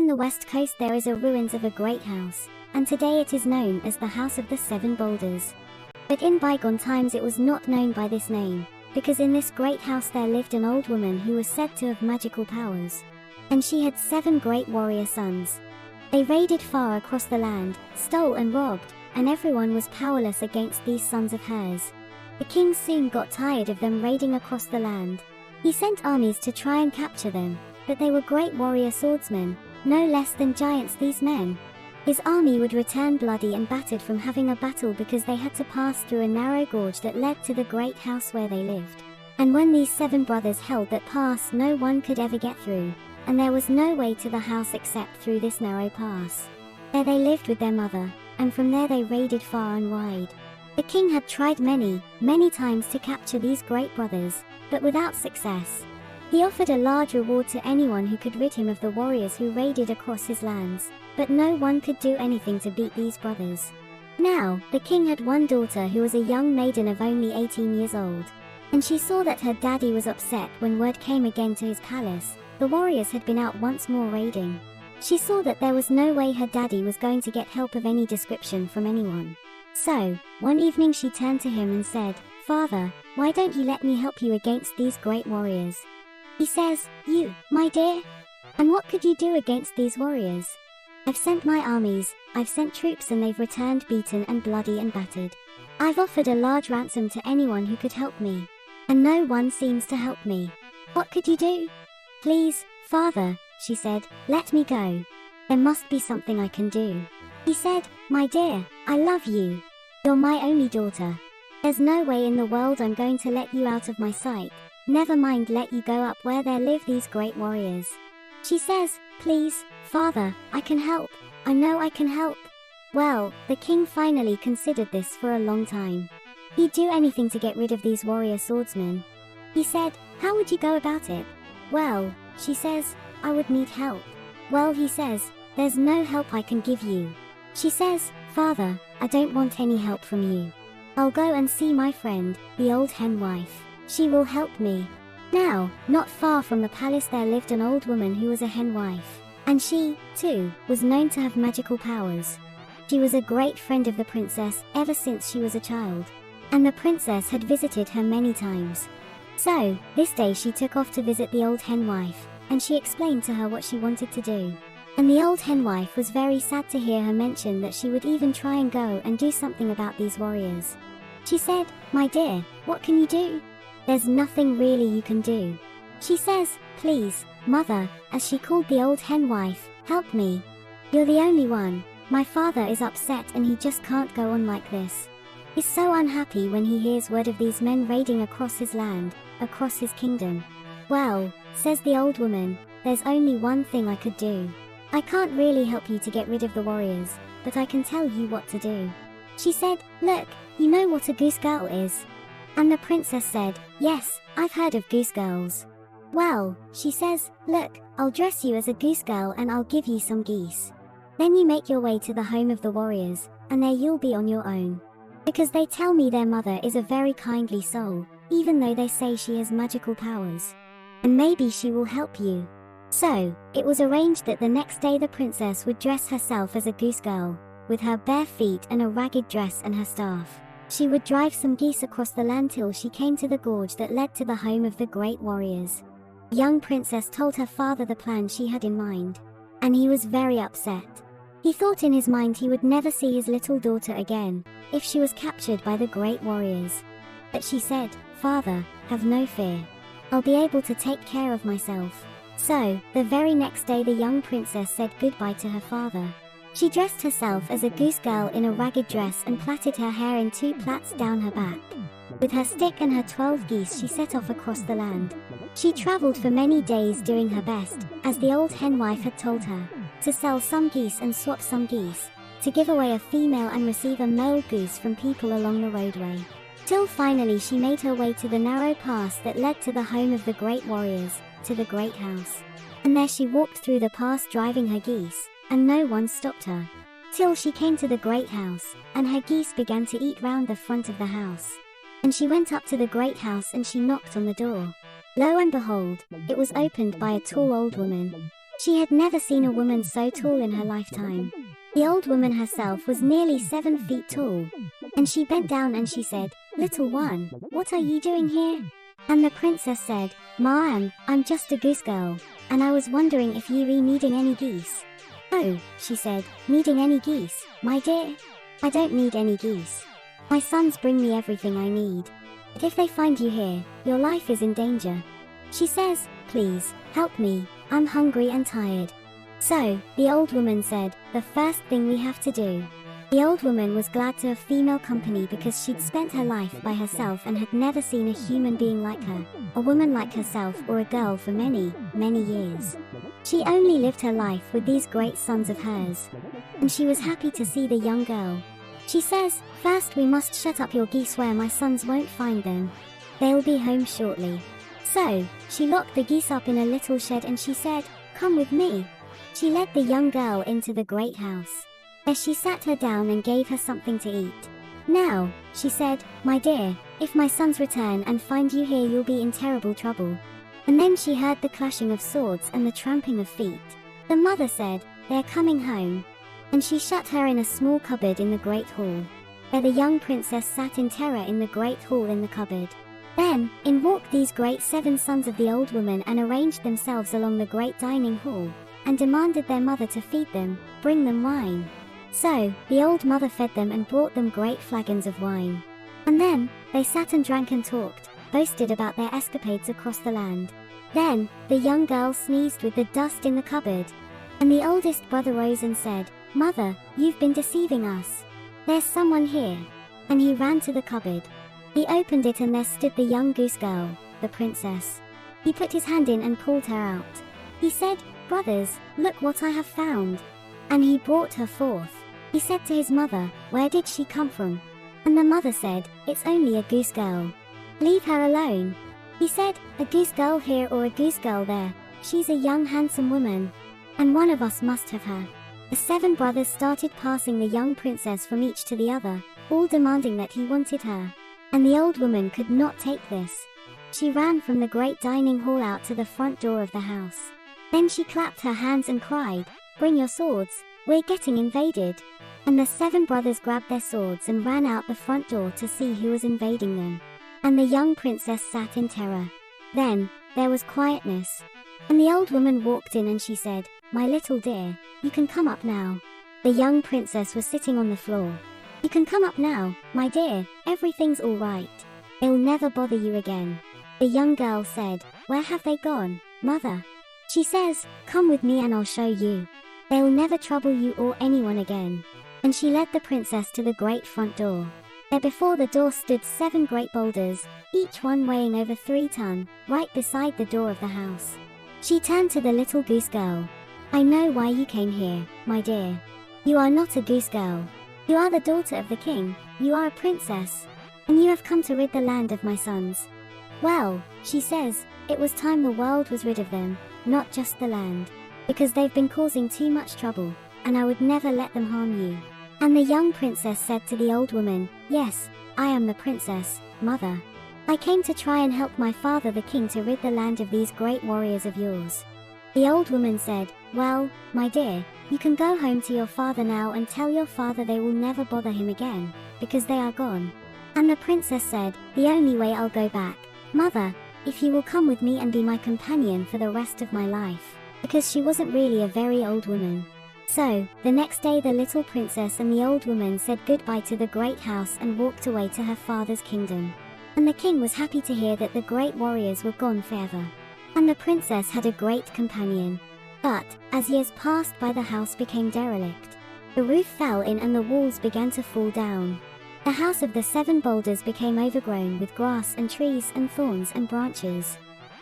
in the west coast there is a ruins of a great house, and today it is known as the House of the Seven Boulders. But in bygone times it was not known by this name, because in this great house there lived an old woman who was said to have magical powers. And she had 7 great warrior sons. They raided far across the land, stole and robbed, and everyone was powerless against these sons of hers. The king soon got tired of them raiding across the land. He sent armies to try and capture them, but they were great warrior swordsmen, no less than giants these men. His army would return bloody and battered from having a battle because they had to pass through a narrow gorge that led to the great house where they lived. And when these 7 brothers held that pass, no one could ever get through, and there was no way to the house except through this narrow pass. There they lived with their mother, and from there they raided far and wide. The king had tried many times to capture these great brothers, but without success. He offered a large reward to anyone who could rid him of the warriors who raided across his lands, but no one could do anything to beat these brothers. Now, the king had one daughter who was a young maiden of only 18 years old. And she saw that her daddy was upset when word came again to his palace. The warriors had been out once more raiding. She saw that there was no way her daddy was going to get help of any description from anyone. So, one evening she turned to him and said, "Father, why don't you let me help you against these great warriors?" He says, "You, my dear? And what could you do against these warriors? I've sent my armies, I've sent troops and they've returned beaten and bloody and battered. I've offered a large ransom to anyone who could help me. And no one seems to help me. What could you do? Please, father," she said, "let me go. There must be something I can do." He said, "My dear, I love you. You're my only daughter. There's no way in the world I'm going to let you out of my sight, never mind let you go up where there live these great warriors." She says, "Please, father, I can help. I know I can help." Well, the king finally considered this for a long time. He'd do anything to get rid of these warrior swordsmen. He said, "How would you go about it?" "Well," she says, "I would need help." "Well," he says, "there's no help I can give you." She says, "Father, I don't want any help from you. I'll go and see my friend, the old hen wife. She will help me." Now, not far from the palace there lived an old woman who was a hen wife. And she, too, was known to have magical powers. She was a great friend of the princess ever since she was a child. And the princess had visited her many times. So, this day she took off to visit the old hen wife, and she explained to her what she wanted to do. And the old hen wife was very sad to hear her mention that she would even try and go and do something about these warriors. She said, "My dear, what can you do? There's nothing really you can do." She says, "Please, mother," as she called the old hen wife, "help me. You're the only one. My father is upset and he just can't go on like this. He's so unhappy when he hears word of these men raiding across his land, across his kingdom." "Well," says the old woman, "there's only one thing I could do. I can't really help you to get rid of the warriors, but I can tell you what to do." She said, "Look, you know what a goose girl is?" And the princess said, "Yes, I've heard of goose girls." "Well," she says, "look, I'll dress you as a goose girl and I'll give you some geese. Then you make your way to the home of the warriors, and there you'll be on your own. Because they tell me their mother is a very kindly soul, even though they say she has magical powers. And maybe she will help you." So, it was arranged that the next day the princess would dress herself as a goose girl, with her bare feet and a ragged dress and her staff. She would drive some geese across the land till she came to the gorge that led to the home of the great warriors. The young princess told her father the plan she had in mind. And he was very upset. He thought in his mind he would never see his little daughter again, if she was captured by the great warriors. But she said, "Father, have no fear. I'll be able to take care of myself." So, the very next day the young princess said goodbye to her father. She dressed herself as a goose girl in a ragged dress and plaited her hair in 2 plaits down her back. With her stick and her 12 geese she set off across the land. She traveled for many days doing her best, as the old hen wife had told her, to sell some geese and swap some geese, to give away a female and receive a male goose from people along the roadway. Till finally she made her way to the narrow pass that led to the home of the great warriors, to the great house. And there she walked through the pass driving her geese, and no one stopped her. Till she came to the great house, and her geese began to eat round the front of the house. And she went up to the great house and she knocked on the door. Lo and behold, it was opened by a tall old woman. She had never seen a woman so tall in her lifetime. The old woman herself was nearly 7 feet tall. And she bent down and she said, "Little one, what are you doing here?" And the princess said, "Ma'am, I'm just a goose girl, and I was wondering if you were needing any geese." "Oh," she said, "needing any geese, my dear? I don't need any geese. My sons bring me everything I need. But if they find you here, your life is in danger." She says, "Please, help me, I'm hungry and tired." So, the old woman said, "The first thing we have to do." The old woman was glad to have female company because she'd spent her life by herself and had never seen a human being like her, a woman like herself or a girl for many, many years. She only lived her life with these great sons of hers. And she was happy to see the young girl. She says, "First we must shut up your geese where my sons won't find them. They'll be home shortly." So, she locked the geese up in a little shed and she said, "Come with me." She led the young girl into the great house. There she sat her down and gave her something to eat. "Now," she said, "my dear, if my sons return and find you here you'll be in terrible trouble." And then she heard the clashing of swords and the tramping of feet. The mother said, "They're coming home." And she shut her in a small cupboard in the great hall. There the young princess sat in terror in the great hall in the cupboard. Then, in walked these great 7 sons of the old woman and arranged themselves along the great dining hall, and demanded their mother to feed them, bring them wine. So, the old mother fed them and brought them great flagons of wine. And then, they sat and drank and talked, boasted about their escapades across the land. Then, the young girl sneezed with the dust in the cupboard. And the oldest brother rose and said, "Mother, you've been deceiving us. There's someone here." And he ran to the cupboard. He opened it and there stood the young goose girl, the princess. He put his hand in and pulled her out. He said, "Brothers, look what I have found." And he brought her forth. He said to his mother, "Where did she come from?" And the mother said, "It's only a goose girl. Leave her alone." He said, "A goose girl here or a goose girl there, she's a young handsome woman. And one of us must have her." The 7 brothers started passing the young princess from each to the other, all demanding that he wanted her. And the old woman could not take this. She ran from the great dining hall out to the front door of the house. Then she clapped her hands and cried, "Bring your swords, we're getting invaded." And the 7 brothers grabbed their swords and ran out the front door to see who was invading them. And the young princess sat in terror. Then, there was quietness. And the old woman walked in and she said, "My little dear, you can come up now." The young princess was sitting on the floor. "You can come up now, my dear, everything's all right. They'll never bother you again." The young girl said, "Where have they gone, mother?" She says, "Come with me and I'll show you. They'll never trouble you or anyone again." And she led the princess to the great front door. There before the door stood 7 great boulders, each one weighing over 3 tons, right beside the door of the house. She turned to the little goose girl. "I know why you came here, my dear. You are not a goose girl. You are the daughter of the king, you are a princess. And you have come to rid the land of my sons." "Well," she says, "it was time the world was rid of them, not just the land. Because they've been causing too much trouble, and I would never let them harm you." And the young princess said to the old woman, "Yes, I am the princess, mother. I came to try and help my father the king to rid the land of these great warriors of yours." The old woman said, "Well, my dear, you can go home to your father now and tell your father they will never bother him again, because they are gone." And the princess said, "The only way I'll go back, mother, if you will come with me and be my companion for the rest of my life." Because she wasn't really a very old woman. So, the next day the little princess and the old woman said goodbye to the great house and walked away to her father's kingdom. And the king was happy to hear that the great warriors were gone forever. And the princess had a great companion. But, as years passed by, the house became derelict. The roof fell in and the walls began to fall down. The house of the 7 boulders became overgrown with grass and trees and thorns and branches.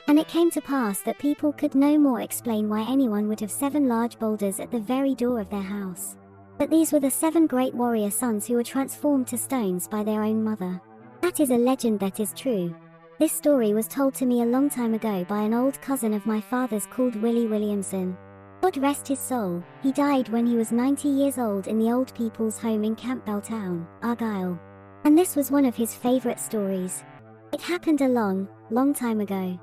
And it came to pass that people could no more explain why anyone would have 7 large boulders at the very door of their house. But these were the 7 great warrior sons who were transformed to stones by their own mother. That is a legend that is true. This story was told to me a long time ago by an old cousin of my father's called Willie Williamson. God rest his soul, he died when he was 90 years old in the old people's home in Campbell Town, Argyll. And this was one of his favorite stories. It happened a long, long time ago.